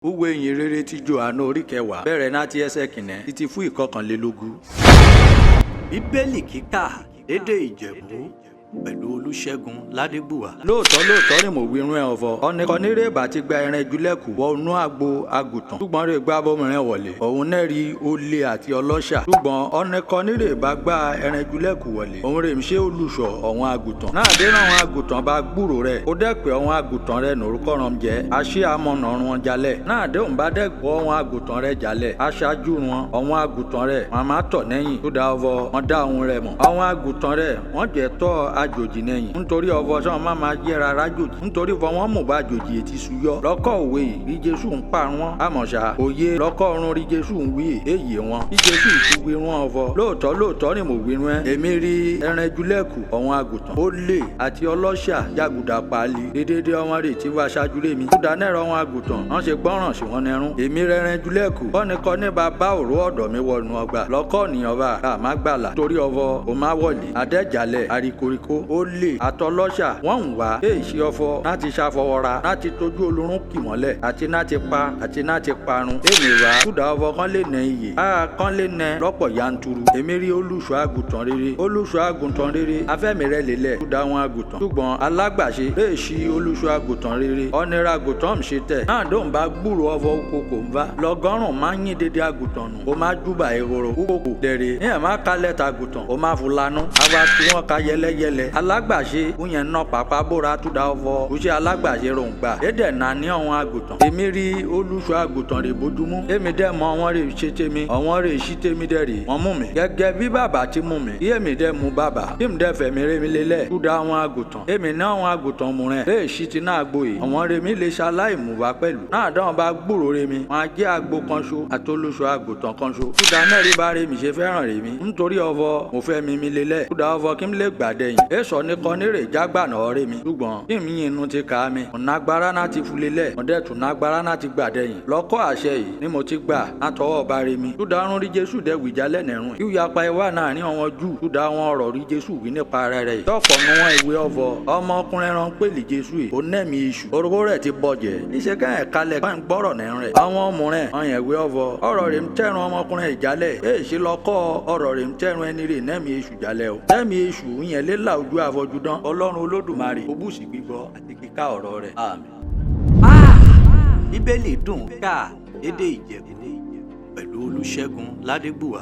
Uwe ìyìn rere ti Jòhánù orí kẹwàá bẹ̀rẹ̀ láti ẹsẹ̀ kìíní títí fún ìkọkànlélógún. Bíbélì kíkà lédè Ìjẹ̀bú pẹ̀lú Olúṣẹ́gun Ládébùwà. Lóòótọ́ ni mo wí irun ẹ̀ ọ̀fọ̀. Ọ̀nìkan nírè bá ti gba ẹran ìjúlẹ̀kù wọ inú àgbo àgùntàn. Ṣùgbọ́n rè gbá bọ́mìnrin wọlé. Òun náà rí olè àti ọlọ́ṣà. Ṣùgbọ́n ọ̀nìkan nírè bá gba ẹran ìjúlẹ̀kù wọlé. Òun rè ń ṣe olùṣọ́ ọ̀hún àgùntàn. Náà dé náà àwọn àgùntàn bá gbúrò rẹ̀. Ó dẹ́ pé ọ̀hún àgùntàn rẹ̀ nórúkọ rán jẹ́. Aṣẹ́ amọ̀nà wọn jalẹ̀. Náà dé òun bá dẹ́ gbọ́ ọ̀hún àgùntàn rẹ̀ jalẹ̀. Aṣáájú wọn ọ̀hún àgùntàn rẹ̀ wọn máa tọ̀ lẹ́yìn. Tó dá ọvọ wọn dá òun rẹ̀ mọ̀. Ọ̀hún àgùntàn rẹ̀ wọ́n jẹ́ tọ́ àjòjì lẹ́yìn. Nítorí ọvọ sọ máa máa jẹ́ rárá jòjì. Nítorí fọ wọn mú bá jòjì etí suyọ. Lọ́kọ̀ òwe rí Jésù ń pa wọn. Àmọ̀ṣà òye lọ́kọ̀ ọ̀run rí Jésù ń wí èyí wọn. Bí Jésù ìtúwé wọn ọvọ. Lóòótọ́ ni mo wí rún ẹ. Èmi rí ẹran ìjúlẹ̀kù ọ̀hún àgùntàn. Olè àti ọlọ́ṣà jàgùdà paálí. Dédédé ọmọ rẹ̀ tí wàá ṣáájú lé mi. Kúdà náírà ọ̀hún àgùntàn. Wọ́n ṣe gbọ́ràn sí wọn nẹrún. Èmi rẹ ẹran ìjúlẹ̀kù. Kọ́ni bàbá òró ọ̀dọ̀ mi wọnú ọgbà. Lọ́kọ̀ nìyàn bá a má gbàlà. Torí ọvọ ò má wọlé. Adẹ́jàlẹ̀ àríkoríko. Olè àtọlọ́ṣà wọ́n ń wá èyí ọfọ láti ṣàfọwọ́ra láti tójú olórun kì mọ́lẹ̀ àti láti pa àti láti parun. Èmi wá kúdà ọfọ kan lè nà iyè kan lè nà lọ́pọ̀ yanturu. Èmi rí olùṣọ́ àgùntàn rere afẹ́mi rẹ̀ lélẹ̀ kúdà wọn àgùntàn. Ṣùgbọ́n alágbàṣe lè ṣí olùṣọ́ àgùntàn rere ọ̀nẹ́rẹ́ àgùntàn ń ṣe tẹ̀. Náà dóun bá gbúrò ọfọ kòkò ń bá lọ́gọ́rùn máa ń yín dédé àgùntàn nù. Ó máa júbà ehoro kókò dẹ̀rẹ̀ ní ẹ̀ má kalẹ̀ ta àgùntàn ó máa fulanú. Àwa tí wọ́n ka yẹlẹyẹlẹ alágbàṣe kúnyẹn náà pàpà bóra túdà ọfọ kùsì alágbàṣe ròǹ gbà. Èdè náà ní ọ̀hún àgùntàn. Èmi rí olùṣọ́ àgùntàn rẹ̀ bójúmú. Èmi dẹ̀ mọ ọ̀wọ́n rẹ̀ ṣe tèmi ọ̀wọ́n rẹ̀ ṣí tèmi dẹ̀ rè wọ́n mú mi. Gẹ́gẹ́ bí bàbá ti mú mi. Bí èmi dẹ̀ mú bàbá. Bí mi dẹ̀ fẹ̀mí rẹ̀ mi lélẹ̀ túdà ọ̀hún àgùntàn. Èmi náà ọ̀hún àgùntàn mú rẹ̀. Lè ṣí ti náà gboyè. Ọ̀wọ́n rẹ̀ mi lè ṣaláì mú wa pẹ̀lú. Náà dáhùn bá gbúrò rẹ̀ mi. Wọ́n á jẹ́ àgbo kan ṣo àti olùṣọ́ àgùntàn kan ṣo. Túdà náà rí bá rẹ̀ mi ṣe fẹ́ràn rẹ̀ mi. Nítorí ọvọ mo fẹ́ mi lélẹ̀. Túdà ọvọ kí n lè gbàdẹ̀yìn. Èso ní kan nírè jágbà náà rẹ̀ mi. Ṣùgbọ́n kí mi yín inú ti kà á mi. Ọ̀nà agbára náà ti fulelẹ̀. Ọ̀dẹ̀ tún nágbára náà ti gbàdẹ̀yìn. Lọ́kọ̀ àṣẹ yìí ni mo ti gbà látọwọ́ ọba rẹ̀ mi. Túdà ọ̀run rí Jésù dẹ̀ wìjà lẹ́nẹ̀rún. Yíyapa ìwà náà ní àwọn Júù. Túdà àwọn ọ̀rọ̀ rí Jésù wí nípa ara rẹ̀ yìí. Tọ́pọ̀ nu wọn ìwé ọvọ. Ọmọkùnrin rán pèlì Jésù yìí. Ó nẹ́mi iṣu. Orúkọ rẹ̀ ti bọ̀jẹ̀. Iṣẹ́ kẹ́hìn kalẹ̀ kọ́ ń gbọ́rọ̀ nẹ́rún rẹ̀. Àwọn ọmọrin ọyàn ìwé ọvọ. Ọ̀rọ̀ rẹ̀ ń tẹ̀rùn ọmọkùnrin ìjálẹ̀. Èyí lọ́kọ́ ọ̀rọ̀ rẹ̀ ń tẹ̀rùn ẹni rẹ̀ nẹ́mi iṣu jálẹ̀ o. Nẹ́mi iṣu yẹn lé là ojú àfọ̀júdán. Ọlọ́run Olódùmarè ó bùsì gbígbọ́ àti kíká ọ̀rọ̀ rẹ̀. Àmín. Bíbélì dùn ká lédè Ìjẹ̀bú pẹ̀lú Olúṣẹ́gun Ládébùwà.